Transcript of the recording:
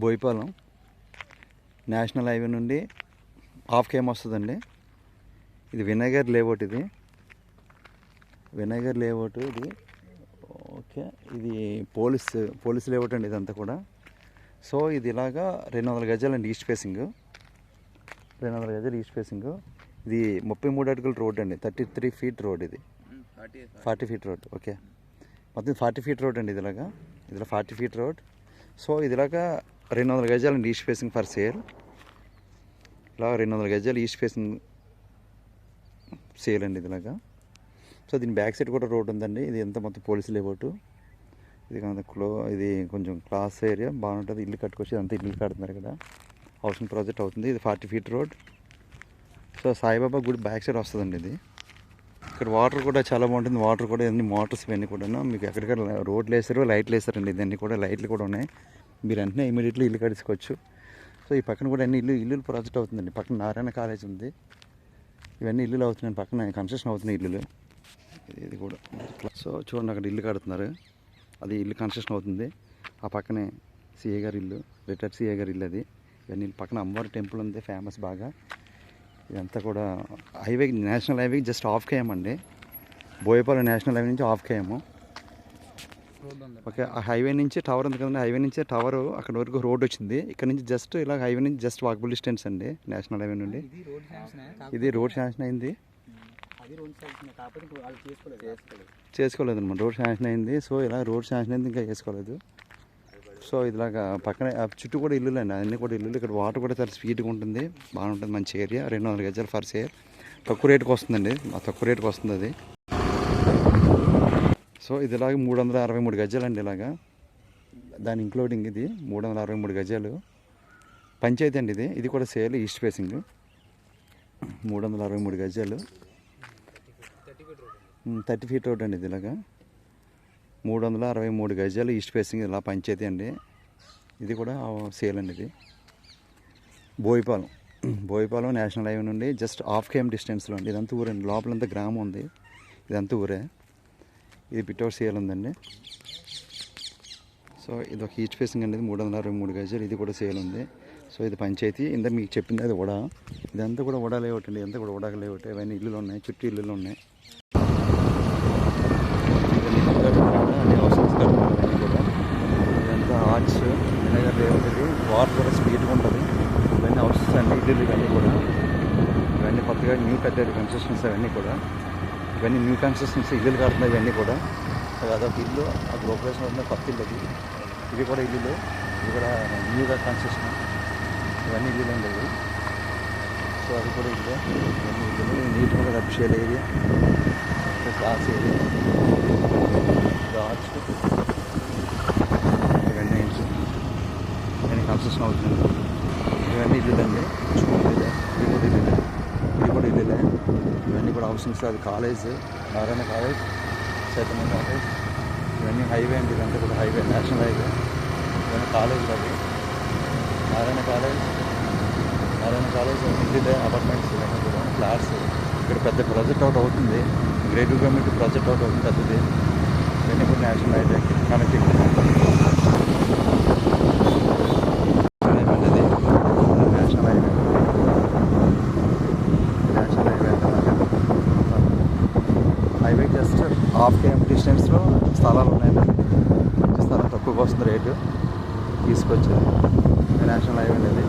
Boyipalem national highway నుండి half KM వస్తుందండి. ఇది వినయగర్ లేఅవుట్, ఇది వినయగర్ లేఅవుట్ ఇది. ఓకే, ఇది పోలీస్ లేఅవుట్ అండి ఇదంతా కూడా. సో ఇది ఇలాగా 200 గజాలండి ఈస్ట్ ఫేసింగ్, 200 గజాలు ఈస్ట్ ఫేసింగ్. ఇది 33 అడుగుల రోడ్ అండి, 33 ఫీట్ రోడ్. ఇది 40 ఫీట్ రోడ్. ఓకే, మొత్తం 40 ఫీట్ రోడ్ అండి. ఇదిలో 40 ఫీట్ రోడ్. సో ఇదిలాగా 200 గజాలండి ఈస్ట్ ఫేసింగ్ ఫర్ సేల్. ఇలా 200 గజాలు ఈస్ట్ ఫేసింగ్ సేల్ అండి ఇదిలాగా. సో దీని బ్యాక్ సైడ్ కూడా రోడ్ ఉందండి. ఇది ఎంత మొత్తం పోలీసు లేఅవుట్. ఇది కొంచెం క్లాస్ ఏరియా బాగుంటుంది. ఇల్లు కట్టుకొచ్చి అంతా ఇల్లు కడుతున్నారు ఇక్కడ. హౌసింగ్ ప్రాజెక్ట్ అవుతుంది. ఇది 40 ఫీట్ రోడ్. సో సాయిబాబా గుడి బ్యాక్ సైడ్ వస్తుందండి ఇది. ఇక్కడ వాటర్ కూడా చాలా బాగుంటుంది. వాటర్ కూడా అన్ని మోటార్స్ ఇవన్నీ కూడా మీకు ఎక్కడిక్కడ రోడ్లు వేసారు, లైట్లు వేసారండి. ఇదన్నీ కూడా లైట్లు కూడా ఉన్నాయి. మీరు వెంటనే ఇమీడియట్లీ ఇల్లు కట్టుకోవచ్చు. సో ఈ పక్కన కూడా అన్ని ఇల్లు ప్రాజెక్ట్ అవుతుందండి. పక్కన నారాయణ కాలేజ్ ఉంది. ఇవన్నీ ఇల్లులు అవుతున్నాయి. పక్కన కన్స్ట్రక్షన్ అవుతున్నాయి ఇల్లులు. ఇది కూడా. సో చూడండి, అక్కడ ఇల్లు కడుతున్నారు. అది ఇల్లు కన్స్ట్రక్షన్ అవుతుంది. ఆ పక్కనే సిఏ గారి ఇల్లు, రిటైర్డ్ సిఏ గారి ఇల్లు అది. ఇవన్నీ పక్కన అమ్మవారి టెంపుల్ ఉంది, ఫేమస్ బాగా. ఇదంతా కూడా highway, national highway just half KM అండి. బోయపాలెం నేషనల్ హైవే నుంచి హాఫ్ కేఎం. ఓకే, ఆ హైవే నుంచి టవర్ ఉంది కదండి, హైవే నుంచి టవర్ అక్కడ వరకు రోడ్ వచ్చింది. ఇక్కడ నుంచి జస్ట్ ఇలా హైవే నుంచి జస్ట్ వాకబుల్ డిస్టెన్స్ అండి నేషనల్ హైవే నుండి. ఇది రోడ్ శాంక్షన్ అయింది, చేసుకోలేదు అనమాట. రోడ్ శాంక్షన్ అయింది. సో ఇలా రోడ్ శాంక్షన్ అయింది, ఇంకా చేసుకోలేదు. సో ఇలాగా పక్కన చుట్టూ కూడా ఇల్లులు అండి, అన్నీ కూడా ఇల్లులు. ఇక్కడ వాటర్ కూడా చాలా స్పీడ్గా ఉంటుంది, బాగుంటుంది, మంచి ఏరియా. 200 గజాలు ఫర్ సేల్. తక్కువ రేటుకి వస్తుందండి, తక్కువ రేటుకి వస్తుంది అది. సో ఇది ఇలాగ 363 గజాలు అండి. ఇలాగా దాని ఇంక్లూడింగ్ ఇది 363 గజాలు. పంచాయతీ అండి ఇది. ఇది కూడా సేల్, ఈస్ట్ ఫేసింగ్. 363 గజాలు, 30 ఫీట్ రోడ్ అండి. ఇది ఇలాగా 363 గజాలు ఈస్ట్ ఫేసింగ్. ఇలా పంచాయతీ అండి. ఇది కూడా సేల్ అండి. ఇది బోయిపాలెం నేషనల్ హైవే నుండి జస్ట్ హాఫ్ కేఎం డిస్టెన్స్లో అండి. ఇదంతా ఊరండి, లోపలంతా గ్రామం ఉంది. ఇదంతా ఊరే. ఇది బిట్అవుట్ సేల్ ఉందండి. సో ఇది ఒక ఈస్ట్ ఫేసింగ్ అండి. 363 గజాలు. ఇది కూడా సేల్ ఉంది. సో ఇది పంచాయతీ. ఇంత మీకు చెప్పింది అది ఉడా. ఇదంతా కూడా ఉడా లేఅవుట్ అండి. ఇదంతా కూడా ఉడాక లేఅవుట్. ఇవన్నీ ఇల్లులు ఉన్నాయి, చుట్టూ ఇల్లులు ఉన్నాయి. ఇదంతా ఆర్ట్స్ వినయగర్ లేఅవుట్. ఇది వాటర్ కూడా స్పీడ్గా ఉంటుంది. ఇవన్నీ హౌసెస్ అండి, ఇల్లులు. ఇవన్నీ కూడా ఇవన్నీ కొత్తగా న్యూ కట్టేది కన్స్ట్రక్షన్స్. అవన్నీ కూడా ఇవన్నీ న్యూ కన్స్ట్రక్షన్స్, ఇల్లులు కడుతున్నాయి ఇవన్నీ కూడా. అదొక ఇల్లు, అది ఆపరేషన్ అవుతుంది, కొత్త ఇల్లు అది. ఇవి కూడా ఇల్లులు, ఇవి కూడా న్యూగా కన్స్ట్రక్షన్. ఇవన్నీ ఇల్లులు అండి ఇవి. సో అది కూడా ఇల్లు, ఇవన్నీ ఇల్లులు. నీట్గా రబ్షియల్ ఏరియా, క్లాస్ ఏరియా, ఆర్ట్స్, ఇవన్నీ ఇవన్నీ కన్స్ట్రక్షన్ అవుతుంది. ఇవన్నీ ఇల్లులు అండి. ఇది కూడా ఇల్లులే, ఇది కూడా ఇల్లులే. ఇవన్నీ కూడా హౌసింగ్స్. అది college, Narayana college, Chaitanya college. ఇవన్నీ హైవే అండి. ఇదంతా కూడా హైవే, నేషనల్ హైవే. ఇవన్నీ కాలేజీలు అవి. నారాయణ కాలేజ్ ఇల్లులే, అపార్ట్మెంట్స్, ఇవన్నీ కూడా ఫ్లాట్స్. ఇక్కడ పెద్ద ప్రాజెక్ట్ అవుట్ అవుతుంది, గ్రేటర్ కమ్యూనిటీ ప్రాజెక్ట్ అవుట్ అవుతుంది పెద్దది. ఇవన్నీ కూడా national highway connectivity. National highway, highway just half KM డిస్టెన్స్లో స్థలాలు ఉన్నాయండి. మంచి స్థలం, తక్కువగా వస్తుంది రేటు. తీసుకొచ్చేది నేషనల్ హైవే అనేది.